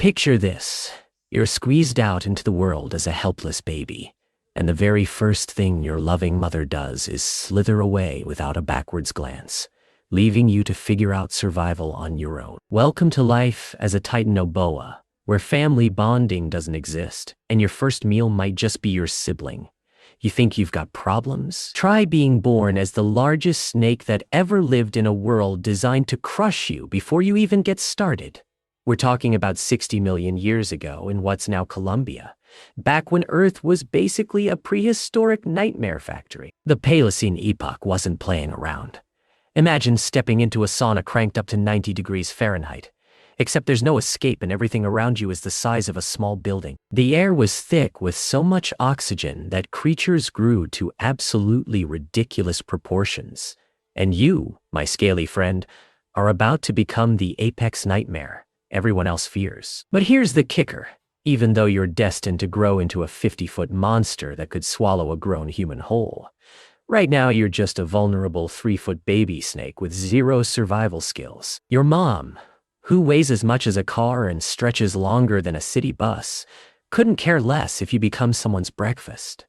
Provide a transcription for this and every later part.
Picture this. You're squeezed out into the world as a helpless baby, and the very first thing your loving mother does is slither away without a backwards glance, leaving you to figure out survival on your own. Welcome to life as a Titanoboa, where family bonding doesn't exist, and your first meal might just be your sibling. You think you've got problems? Try being born as the largest snake that ever lived in a world designed to crush you before you even get started. We're talking about 60 million years ago in what's now Colombia, back when Earth was basically a prehistoric nightmare factory. The Paleocene epoch wasn't playing around. Imagine stepping into a sauna cranked up to 90 degrees Fahrenheit, except there's no escape and everything around you is the size of a small building. The air was thick with so much oxygen that creatures grew to absolutely ridiculous proportions. And you, my scaly friend, are about to become the apex nightmare everyone else fears. But here's the kicker. Even though you're destined to grow into a 50-foot monster that could swallow a grown human whole, right now you're just a vulnerable 3-foot baby snake with zero survival skills. Your mom, who weighs as much as a car and stretches longer than a city bus, couldn't care less if you become someone's breakfast.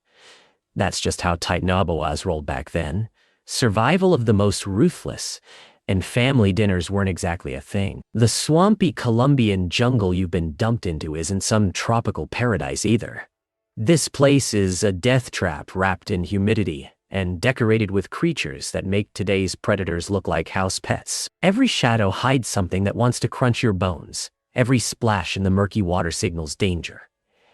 That's just how Titanoboas rolled back then. Survival of the most ruthless, and family dinners weren't exactly a thing. The swampy Colombian jungle you've been dumped into isn't some tropical paradise either. This place is a death trap wrapped in humidity and decorated with creatures that make today's predators look like house pets. Every shadow hides something that wants to crunch your bones. Every splash in the murky water signals danger.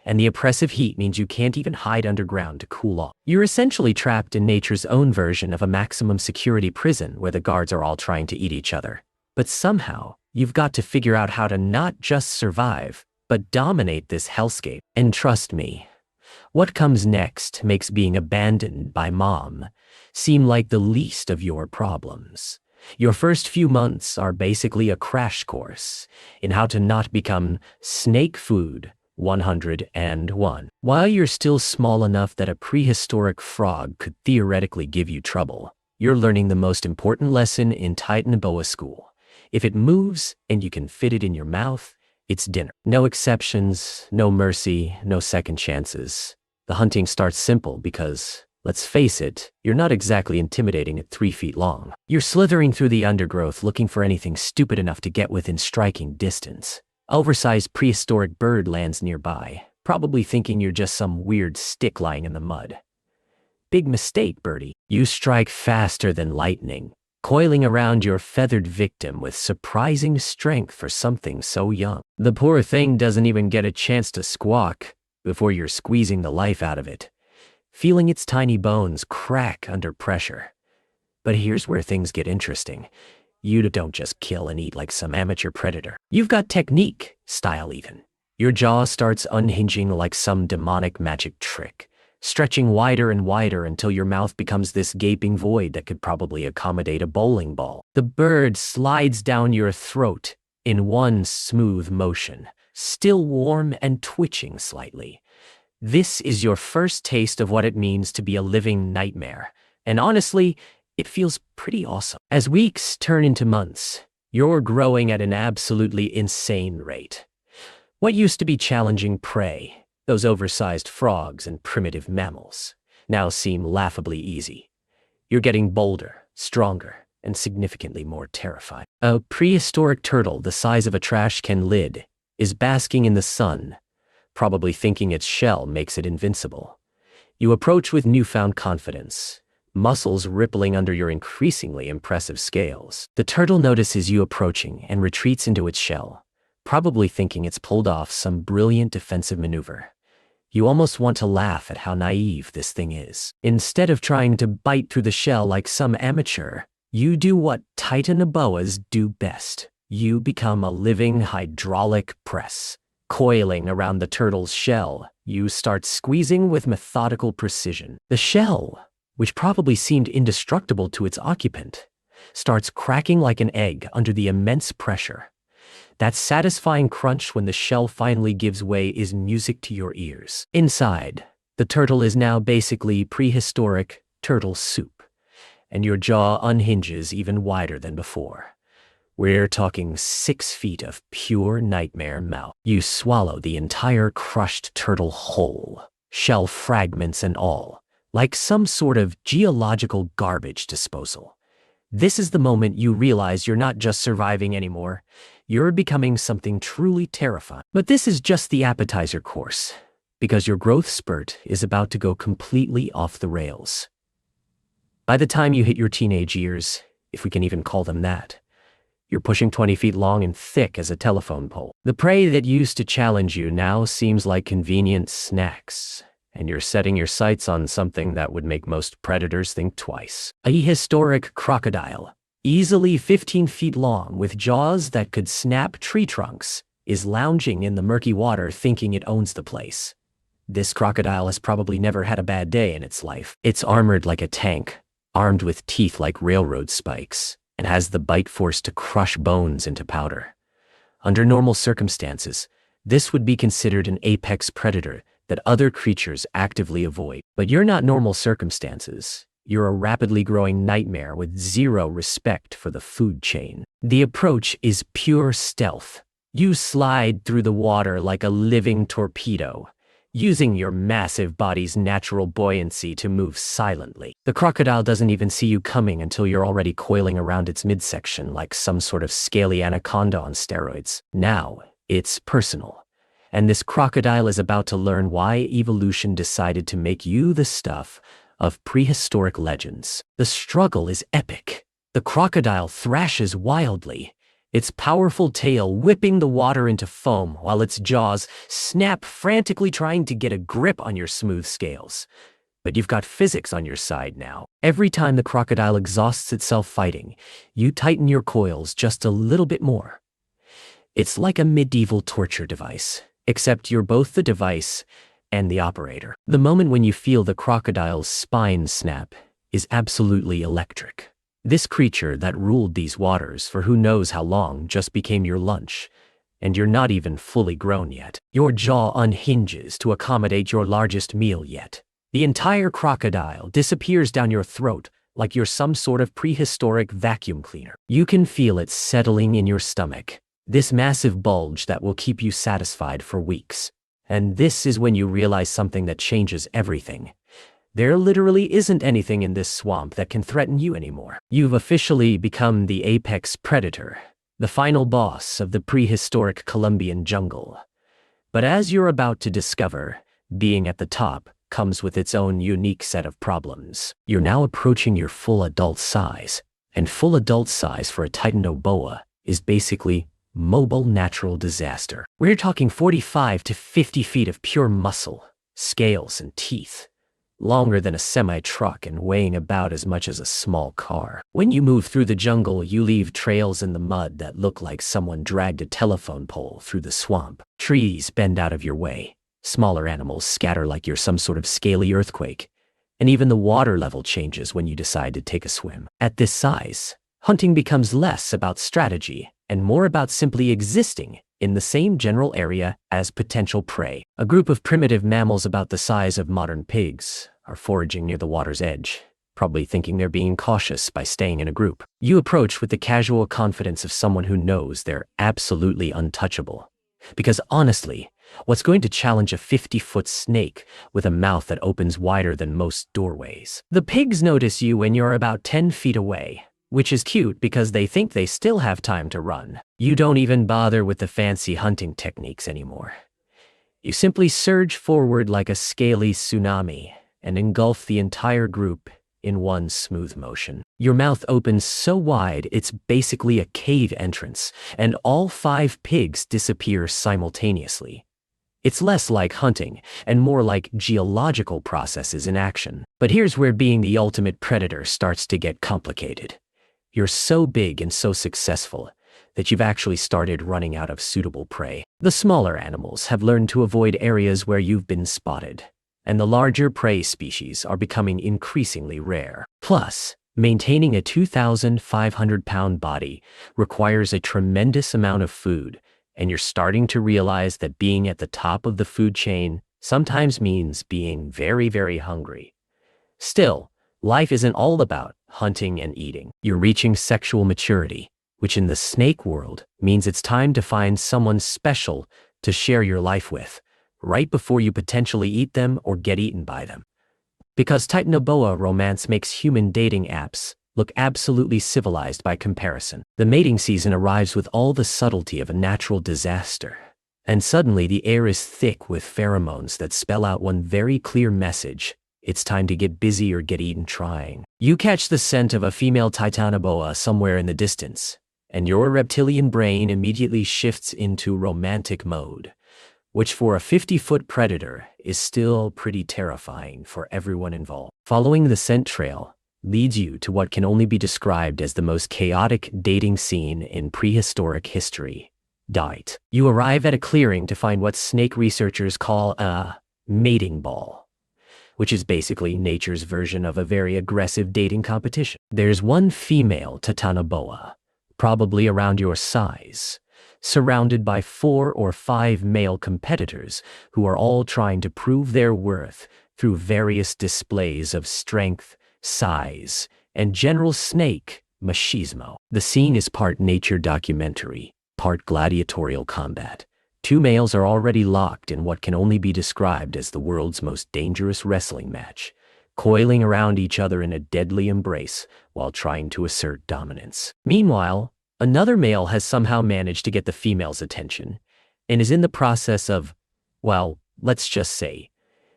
And the oppressive heat means you can't even hide underground to cool off. You're essentially trapped in nature's own version of a maximum security prison where the guards are all trying to eat each other. But somehow, you've got to figure out how to not just survive, but dominate this hellscape. And trust me, what comes next makes being abandoned by mom seem like the least of your problems. Your first few months are basically a crash course in how to not become snake food 101. While you're still small enough that a prehistoric frog could theoretically give you trouble, you're learning the most important lesson in Titanoboa school. If it moves and you can fit it in your mouth, it's dinner. No exceptions, no mercy, no second chances. The hunting starts simple because, let's face it, you're not exactly intimidating at 3 feet long. You're slithering through the undergrowth looking for anything stupid enough to get within striking distance. Oversized prehistoric bird lands nearby, probably thinking you're just some weird stick lying in the mud. Big mistake, birdie. You strike faster than lightning, coiling around your feathered victim with surprising strength for something so young. The poor thing doesn't even get a chance to squawk before you're squeezing the life out of it, feeling its tiny bones crack under pressure. But here's where things get interesting. You don't just kill and eat like some amateur predator. You've got technique, style even. Your jaw starts unhinging like some demonic magic trick, stretching wider and wider until your mouth becomes this gaping void that could probably accommodate a bowling ball. The bird slides down your throat in one smooth motion, still warm and twitching slightly. This is your first taste of what it means to be a living nightmare, and honestly, it feels pretty awesome. As weeks turn into months, you're growing at an absolutely insane rate. What used to be challenging prey, those oversized frogs and primitive mammals, now seem laughably easy. You're getting bolder, stronger, and significantly more terrifying. A prehistoric turtle the size of a trash can lid is basking in the sun, probably thinking its shell makes it invincible. You approach with newfound confidence, muscles rippling under your increasingly impressive scales. The turtle notices you approaching and retreats into its shell, probably thinking it's pulled off some brilliant defensive maneuver. You almost want to laugh at how naive this thing is. Instead of trying to bite through the shell like some amateur, you do what Titanoboas do best. You become a living hydraulic press. Coiling around the turtle's shell, you start squeezing with methodical precision. The shell, which probably seemed indestructible to its occupant, starts cracking like an egg under the immense pressure. That satisfying crunch when the shell finally gives way is music to your ears. Inside, the turtle is now basically prehistoric turtle soup, and your jaw unhinges even wider than before. We're talking 6 feet of pure nightmare mouth. You swallow the entire crushed turtle whole, shell fragments and all, like some sort of geological garbage disposal. This is the moment you realize you're not just surviving anymore, you're becoming something truly terrifying. But this is just the appetizer course, because your growth spurt is about to go completely off the rails. By the time you hit your teenage years, if we can even call them that, you're pushing 20 feet long and thick as a telephone pole. The prey that used to challenge you now seems like convenient snacks, and you're setting your sights on something that would make most predators think twice. A prehistoric crocodile, easily 15 feet long with jaws that could snap tree trunks, is lounging in the murky water thinking it owns the place. This crocodile has probably never had a bad day in its life. It's armored like a tank, armed with teeth like railroad spikes, and has the bite force to crush bones into powder. Under normal circumstances, this would be considered an apex predator that other creatures actively avoid. But you're not normal circumstances. You're a rapidly growing nightmare with zero respect for the food chain. The approach is pure stealth. You slide through the water like a living torpedo, using your massive body's natural buoyancy to move silently. The crocodile doesn't even see you coming until you're already coiling around its midsection like some sort of scaly anaconda on steroids. Now, it's personal. And this crocodile is about to learn why evolution decided to make you the stuff of prehistoric legends. The struggle is epic. The crocodile thrashes wildly, its powerful tail whipping the water into foam while its jaws snap frantically trying to get a grip on your smooth scales. But you've got physics on your side now. Every time the crocodile exhausts itself fighting, you tighten your coils just a little bit more. It's like a medieval torture device, except you're both the device and the operator. The moment when you feel the crocodile's spine snap is absolutely electric. This creature that ruled these waters for who knows how long just became your lunch, and you're not even fully grown yet. Your jaw unhinges to accommodate your largest meal yet. The entire crocodile disappears down your throat like you're some sort of prehistoric vacuum cleaner. You can feel it settling in your stomach, this massive bulge that will keep you satisfied for weeks. And this is when you realize something that changes everything. There literally isn't anything in this swamp that can threaten you anymore. You've officially become the apex predator, the final boss of the prehistoric Colombian jungle. But as you're about to discover, being at the top comes with its own unique set of problems. You're now approaching your full adult size, and full adult size for a Titanoboa is basically mobile natural disaster. We're talking 45 to 50 feet of pure muscle, scales and teeth, longer than a semi-truck and weighing about as much as a small car. When you move through the jungle, you leave trails in the mud that look like someone dragged a telephone pole through the swamp. Trees bend out of your way, smaller animals scatter like you're some sort of scaly earthquake, and even the water level changes when you decide to take a swim. At this size, hunting becomes less about strategy and more about simply existing in the same general area as potential prey. A group of primitive mammals about the size of modern pigs are foraging near the water's edge, probably thinking they're being cautious by staying in a group. You approach with the casual confidence of someone who knows they're absolutely untouchable. Because honestly, what's going to challenge a 50-foot snake with a mouth that opens wider than most doorways? The pigs notice you when you're about 10 feet away, which is cute because they think they still have time to run. You don't even bother with the fancy hunting techniques anymore. You simply surge forward like a scaly tsunami and engulf the entire group in one smooth motion. Your mouth opens so wide it's basically a cave entrance, and all 5 pigs disappear simultaneously. It's less like hunting and more like geological processes in action. But here's where being the ultimate predator starts to get complicated. You're so big and so successful that you've actually started running out of suitable prey. The smaller animals have learned to avoid areas where you've been spotted, and the larger prey species are becoming increasingly rare. Plus, maintaining a 2,500-pound body requires a tremendous amount of food, and you're starting to realize that being at the top of the food chain sometimes means being very, very hungry. Still, life isn't all about hunting and eating. You're reaching sexual maturity, which in the snake world means it's time to find someone special to share your life with, right before you potentially eat them or get eaten by them. Because Titanoboa romance makes human dating apps look absolutely civilized by comparison. The mating season arrives with all the subtlety of a natural disaster. And suddenly the air is thick with pheromones that spell out one very clear message: it's time to get busy or get eaten trying. You catch the scent of a female Titanoboa somewhere in the distance, and your reptilian brain immediately shifts into romantic mode, which for a 50-foot predator is still pretty terrifying for everyone involved. Following the scent trail leads you to what can only be described as the most chaotic dating scene in prehistoric history. You arrive at a clearing to find what snake researchers call a mating ball, which is basically nature's version of a very aggressive dating competition. There's one female Titanoboa, probably around your size, surrounded by 4 or 5 male competitors who are all trying to prove their worth through various displays of strength, size, and general snake machismo. The scene is part nature documentary, part gladiatorial combat. 2 males are already locked in what can only be described as the world's most dangerous wrestling match, coiling around each other in a deadly embrace while trying to assert dominance. Meanwhile, another male has somehow managed to get the female's attention and is in the process of, well, let's just say,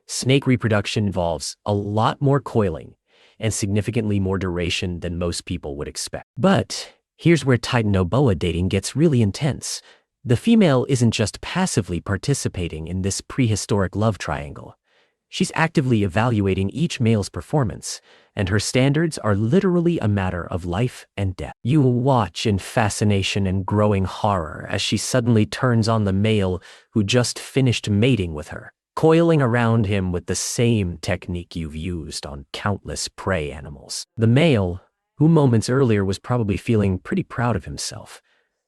snake reproduction involves a lot more coiling and significantly more duration than most people would expect. But here's where Titanoboa dating gets really intense. The female isn't just passively participating in this prehistoric love triangle. She's actively evaluating each male's performance, and her standards are literally a matter of life and death. You will watch in fascination and growing horror as she suddenly turns on the male who just finished mating with her, coiling around him with the same technique you've used on countless prey animals. The male, who moments earlier was probably feeling pretty proud of himself,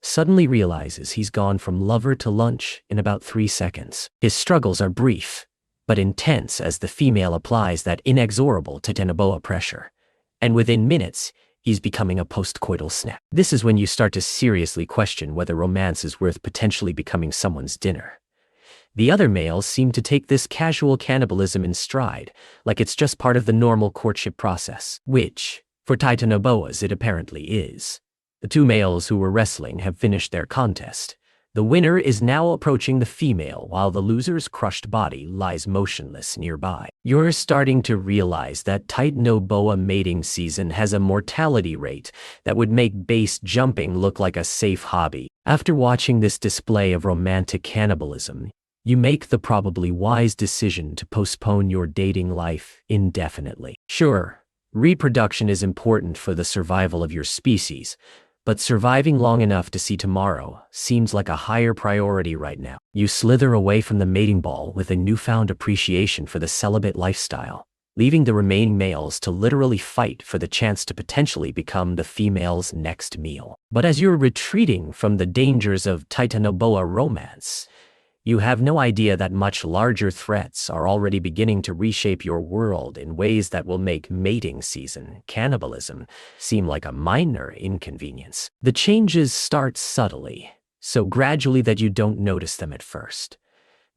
suddenly realizes he's gone from lover to lunch in about 3 seconds. His struggles are brief, but intense as the female applies that inexorable Titanoboa pressure, and within minutes, he's becoming a post-coital snack. This is when you start to seriously question whether romance is worth potentially becoming someone's dinner. The other males seem to take this casual cannibalism in stride, like it's just part of the normal courtship process, which, for Titanoboas, it apparently is. The 2 males who were wrestling have finished their contest. The winner is now approaching the female while the loser's crushed body lies motionless nearby. You're starting to realize that Titanoboa mating season has a mortality rate that would make base jumping look like a safe hobby. After watching this display of romantic cannibalism, you make the probably wise decision to postpone your dating life indefinitely. Sure, reproduction is important for the survival of your species, but surviving long enough to see tomorrow seems like a higher priority right now. You slither away from the mating ball with a newfound appreciation for the celibate lifestyle, leaving the remaining males to literally fight for the chance to potentially become the female's next meal. But as you're retreating from the dangers of Titanoboa romance, you have no idea that much larger threats are already beginning to reshape your world in ways that will make mating season cannibalism seem like a minor inconvenience. The changes start subtly, so gradually that you don't notice them at first.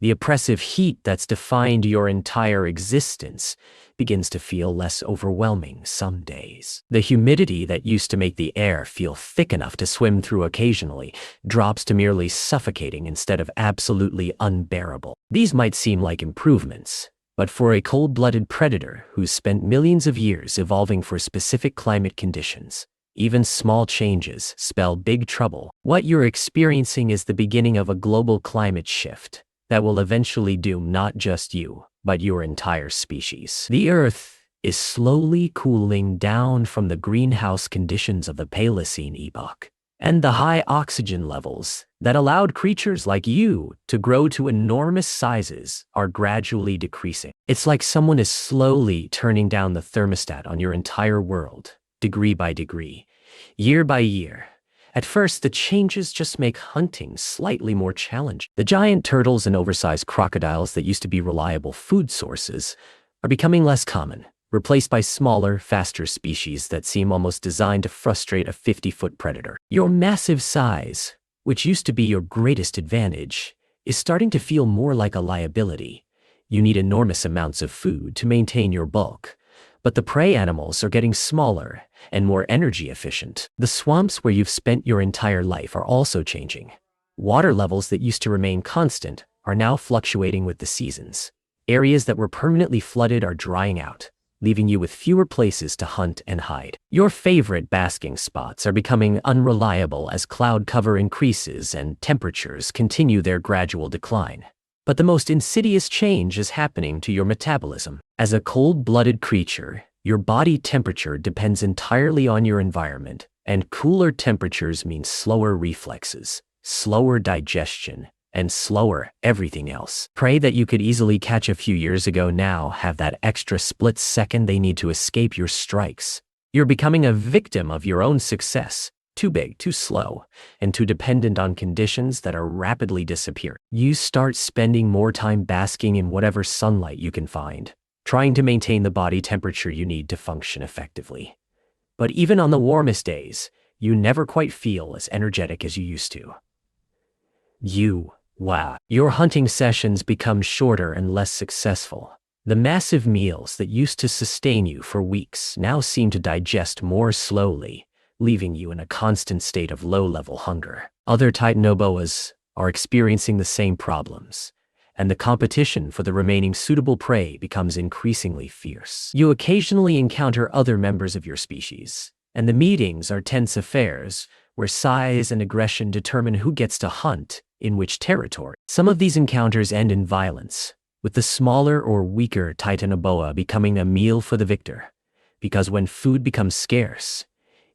The oppressive heat that's defined your entire existence begins to feel less overwhelming some days. The humidity that used to make the air feel thick enough to swim through occasionally drops to merely suffocating instead of absolutely unbearable. These might seem like improvements, but for a cold-blooded predator who's spent millions of years evolving for specific climate conditions, even small changes spell big trouble. What you're experiencing is the beginning of a global climate shift that will eventually doom not just you, but your entire species. The Earth is slowly cooling down from the greenhouse conditions of the Paleocene epoch, and the high oxygen levels that allowed creatures like you to grow to enormous sizes are gradually decreasing. It's like someone is slowly turning down the thermostat on your entire world, degree by degree, year by year. At first, the changes just make hunting slightly more challenging. The giant turtles and oversized crocodiles that used to be reliable food sources are becoming less common, replaced by smaller, faster species that seem almost designed to frustrate a 50-foot predator. Your massive size, which used to be your greatest advantage, is starting to feel more like a liability. You need enormous amounts of food to maintain your bulk, but the prey animals are getting smaller and more energy efficient. The swamps where you've spent your entire life are also changing. Water levels that used to remain constant are now fluctuating with the seasons. Areas that were permanently flooded are drying out, leaving you with fewer places to hunt and hide. Your favorite basking spots are becoming unreliable as cloud cover increases and temperatures continue their gradual decline. But the most insidious change is happening to your metabolism. As a cold-blooded creature, your body temperature depends entirely on your environment, and cooler temperatures mean slower reflexes, slower digestion, and slower everything else. Prey that you could easily catch a few years ago now have that extra split second they need to escape your strikes. You're becoming a victim of your own success, too big, too slow, and too dependent on conditions that are rapidly disappearing. You start spending more time basking in whatever sunlight you can find, trying to maintain the body temperature you need to function effectively. But even on the warmest days, you never quite feel as energetic as you used to. Your hunting sessions become shorter and less successful. The massive meals that used to sustain you for weeks now seem to digest more slowly, leaving you in a constant state of low-level hunger. Other Titanoboas are experiencing the same problems, and the competition for the remaining suitable prey becomes increasingly fierce. You occasionally encounter other members of your species, and the meetings are tense affairs where size and aggression determine who gets to hunt in which territory. Some of these encounters end in violence, with the smaller or weaker Titanoboa becoming a meal for the victor. Because when food becomes scarce,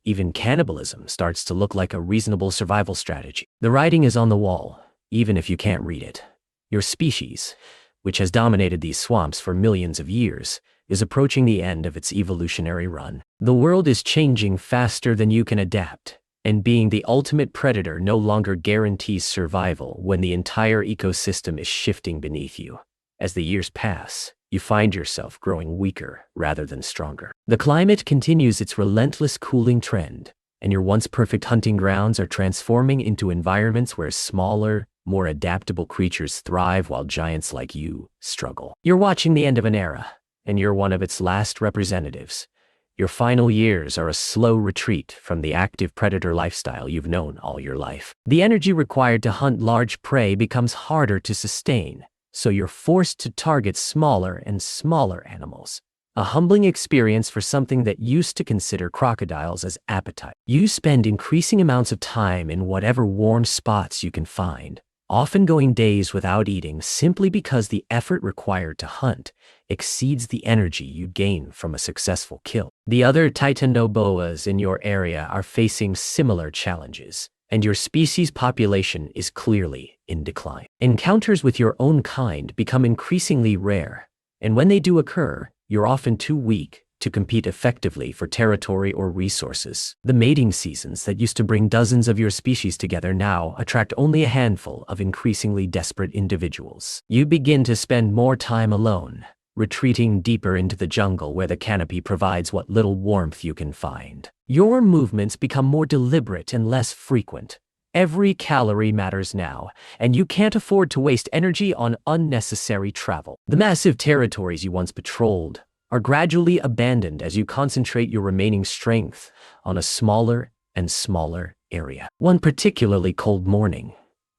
even cannibalism starts to look like a reasonable survival strategy. The writing is on the wall, even if you can't read it. Your species, which has dominated these swamps for millions of years, is approaching the end of its evolutionary run. The world is changing faster than you can adapt, and being the ultimate predator no longer guarantees survival when the entire ecosystem is shifting beneath you. As the years pass, you find yourself growing weaker rather than stronger. The climate continues its relentless cooling trend, and your once perfect hunting grounds are transforming into environments where smaller, more adaptable creatures thrive while giants like you struggle. You're watching the end of an era, and you're one of its last representatives. Your final years are a slow retreat from the active predator lifestyle you've known all your life. The energy required to hunt large prey becomes harder to sustain, so you're forced to target smaller and smaller animals. A humbling experience for something that used to consider crocodiles as appetite. You spend increasing amounts of time in whatever warm spots you can find, often going days without eating simply because the effort required to hunt exceeds the energy you'd gain from a successful kill. The other Titanoboas in your area are facing similar challenges, and your species' population is clearly in decline. Encounters with your own kind become increasingly rare, and when they do occur, you're often too weak to compete effectively for territory or resources. The mating seasons that used to bring dozens of your species together now attract only a handful of increasingly desperate individuals. You begin to spend more time alone, retreating deeper into the jungle where the canopy provides what little warmth you can find. Your movements become more deliberate and less frequent. Every calorie matters now, and you can't afford to waste energy on unnecessary travel. The massive territories you once patrolled are gradually abandoned as you concentrate your remaining strength on a smaller and smaller area. One particularly cold morning,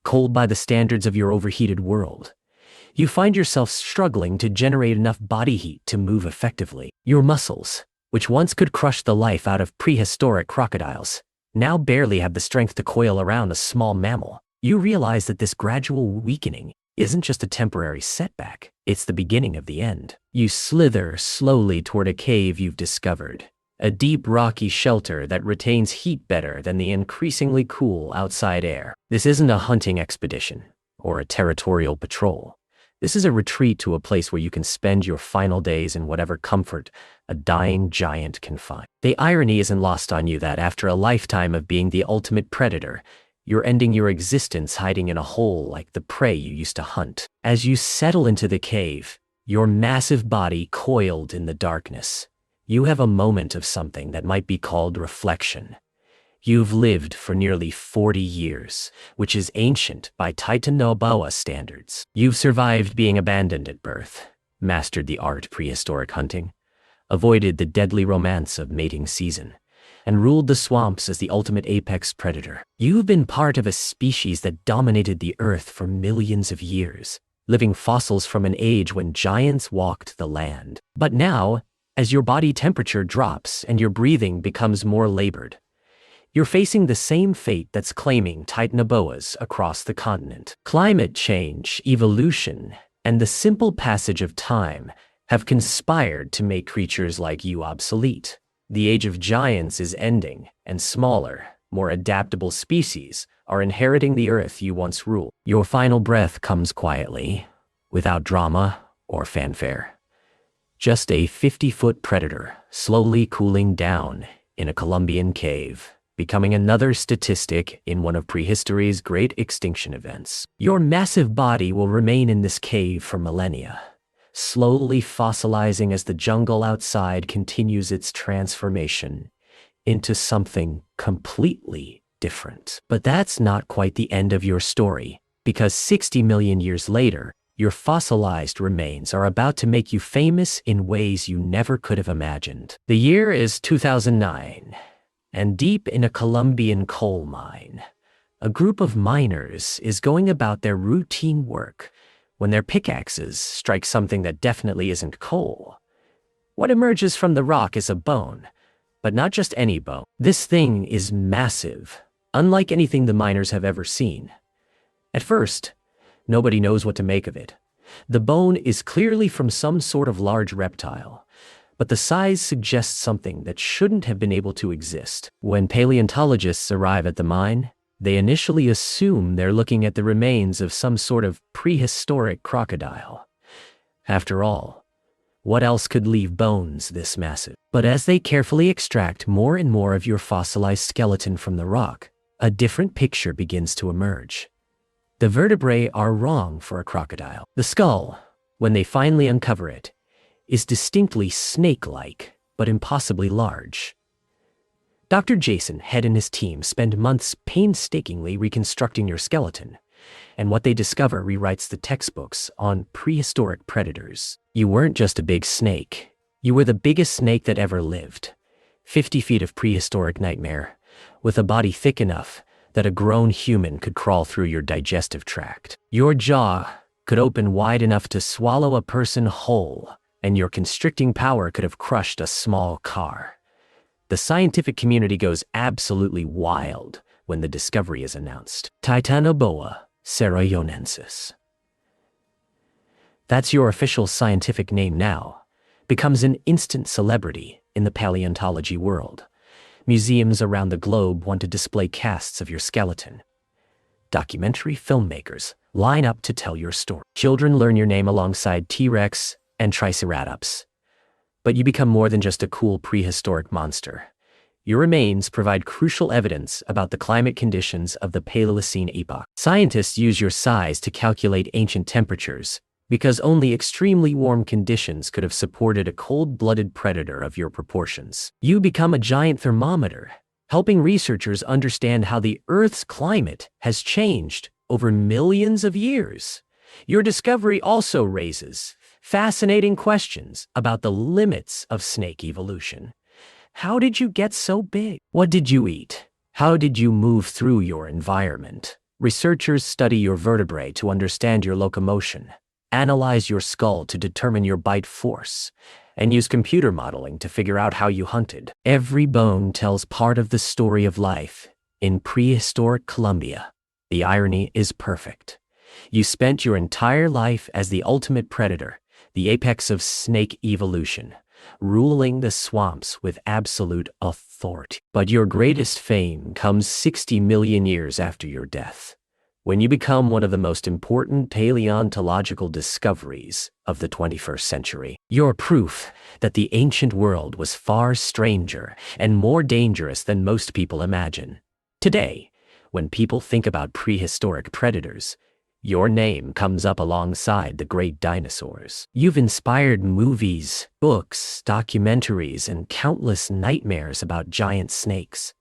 cold by the standards of your overheated world, you find yourself struggling to generate enough body heat to move effectively. Your muscles, which once could crush the life out of prehistoric crocodiles, now barely have the strength to coil around a small mammal. You realize that this gradual weakening isn't just a temporary setback, it's the beginning of the end. You slither slowly toward a cave you've discovered, a deep rocky shelter that retains heat better than the increasingly cool outside air. This isn't a hunting expedition or a territorial patrol. This is a retreat to a place where you can spend your final days in whatever comfort a dying giant can find. The irony isn't lost on you that after a lifetime of being the ultimate predator, you're ending your existence hiding in a hole like the prey you used to hunt. As you settle into the cave, your massive body coiled in the darkness, you have a moment of something that might be called reflection. You've lived for nearly 40 years, which is ancient by Titanoboa standards. You've survived being abandoned at birth, mastered the art prehistoric hunting, avoided the deadly romance of mating season, and ruled the swamps as the ultimate apex predator. You've been part of a species that dominated the earth for millions of years, living fossils from an age when giants walked the land. But now, as your body temperature drops and your breathing becomes more labored, you're facing the same fate that's claiming Titanoboas across the continent. Climate change, evolution, and the simple passage of time have conspired to make creatures like you obsolete. The age of giants is ending, and smaller, more adaptable species are inheriting the earth you once ruled. Your final breath comes quietly, without drama or fanfare. Just a 50-foot predator slowly cooling down in a Colombian cave, becoming another statistic in one of prehistory's great extinction events. Your massive body will remain in this cave for millennia, slowly fossilizing as the jungle outside continues its transformation into something completely different. But that's not quite the end of your story, because 60 million years later, your fossilized remains are about to make you famous in ways you never could have imagined. The year is 2009. And deep in a Colombian coal mine, a group of miners is going about their routine work when their pickaxes strike something that definitely isn't coal. What emerges from the rock is a bone, but not just any bone. This thing is massive, unlike anything the miners have ever seen. At first, nobody knows what to make of it. The bone is clearly from some sort of large reptile, but the size suggests something that shouldn't have been able to exist. When paleontologists arrive at the mine, they initially assume they're looking at the remains of some sort of prehistoric crocodile. After all, what else could leave bones this massive? But as they carefully extract more and more of your fossilized skeleton from the rock, a different picture begins to emerge. The vertebrae are wrong for a crocodile. The skull, when they finally uncover it, is distinctly snake-like, but impossibly large. Dr. Jason Head and his team spend months painstakingly reconstructing your skeleton, and what they discover rewrites the textbooks on prehistoric predators. You weren't just a big snake. You were the biggest snake that ever lived. 50 feet of prehistoric nightmare, with a body thick enough that a grown human could crawl through your digestive tract. Your jaw could open wide enough to swallow a person whole, and your constricting power could have crushed a small car. The scientific community goes absolutely wild when the discovery is announced. Titanoboa cerayonensis. That's your official scientific name now. Becomes an instant celebrity in the paleontology world. Museums around the globe want to display casts of your skeleton. Documentary filmmakers line up to tell your story. Children learn your name alongside T-Rex and Triceratops. But you become more than just a cool prehistoric monster. Your remains provide crucial evidence about the climate conditions of the Paleocene epoch. Scientists use your size to calculate ancient temperatures, because only extremely warm conditions could have supported a cold-blooded predator of your proportions. You become a giant thermometer, helping researchers understand how the Earth's climate has changed over millions of years. Your discovery also raises fascinating questions about the limits of snake evolution. How did you get so big? What did you eat? How did you move through your environment? Researchers study your vertebrae to understand your locomotion, analyze your skull to determine your bite force, and use computer modeling to figure out how you hunted. Every bone tells part of the story of life in prehistoric Colombia. The irony is perfect. You spent your entire life as the ultimate predator, the apex of snake evolution, ruling the swamps with absolute authority. But your greatest fame comes 60 million years after your death, when you become one of the most important paleontological discoveries of the 21st century. You're proof that the ancient world was far stranger and more dangerous than most people imagine. Today, when people think about prehistoric predators, your name comes up alongside the great dinosaurs. You've inspired movies, books, documentaries, and countless nightmares about giant snakes.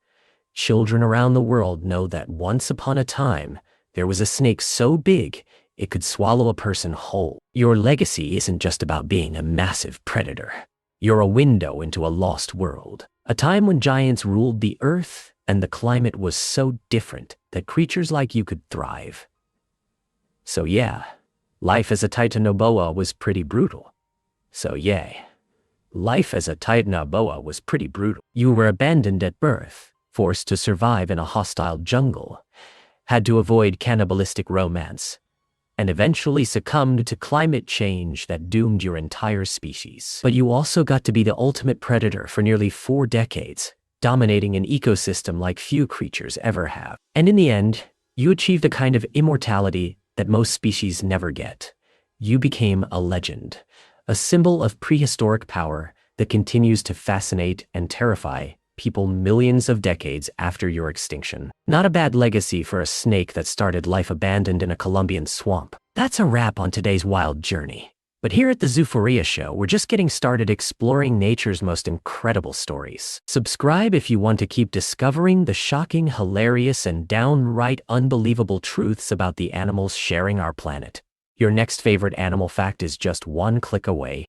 Children around the world know that once upon a time, there was a snake so big it could swallow a person whole. Your legacy isn't just about being a massive predator. You're a window into a lost world, a time when giants ruled the earth and the climate was so different that creatures like you could thrive. So yeah, life as a Titanoboa was pretty brutal. Life as a Titanoboa was pretty brutal. You were abandoned at birth, forced to survive in a hostile jungle, had to avoid cannibalistic romance, and eventually succumbed to climate change that doomed your entire species. But you also got to be the ultimate predator for nearly 4 decades, dominating an ecosystem like few creatures ever have. And in the end, you achieved a kind of immortality that most species never get. You became a legend, a symbol of prehistoric power that continues to fascinate and terrify people millions of decades after your extinction. Not a bad legacy for a snake that started life abandoned in a Colombian swamp. That's a wrap on today's wild journey. But here at the Zoo-phoria show, we're just getting started exploring nature's most incredible stories. Subscribe if you want to keep discovering the shocking, hilarious, and downright unbelievable truths about the animals sharing our planet. Your next favorite animal fact is just one click away.